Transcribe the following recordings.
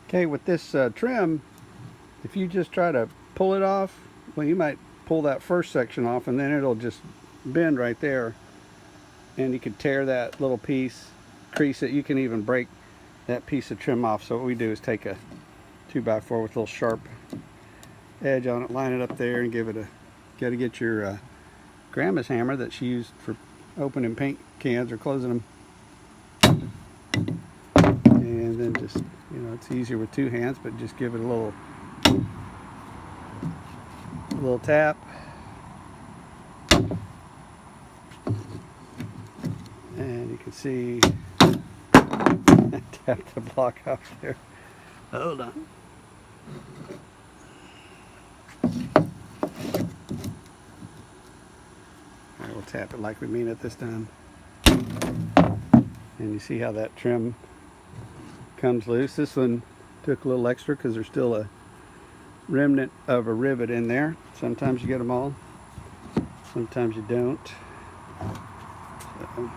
Okay, with this trim, if you just try to pull it off, well, you might pull that first section off and then it'll just bend right there, and you could tear that little piece, crease it. You can even break that piece of trim off. So what we do is take a 2x4 with a little sharp edge on it, line it up there, and give it a, got to get your grandma's hammer that she used for opening paint cans or closing them, and then just, you know, it's easier with two hands, but just give it a little tap, and you can see I tapped the block off there. Hold on. I will tap it like we mean it this time. And you see how that trim comes loose. This one took a little extra because there's still a remnant of a rivet in there. Sometimes you get them all, sometimes you don't. So,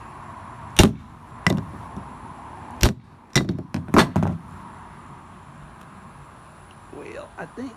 well, I think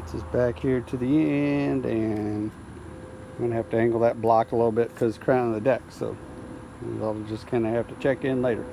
gets us back here to the end, and I'm going to have to angle that block a little bit because it's crown of the deck, so I'll just kind of have to check in later.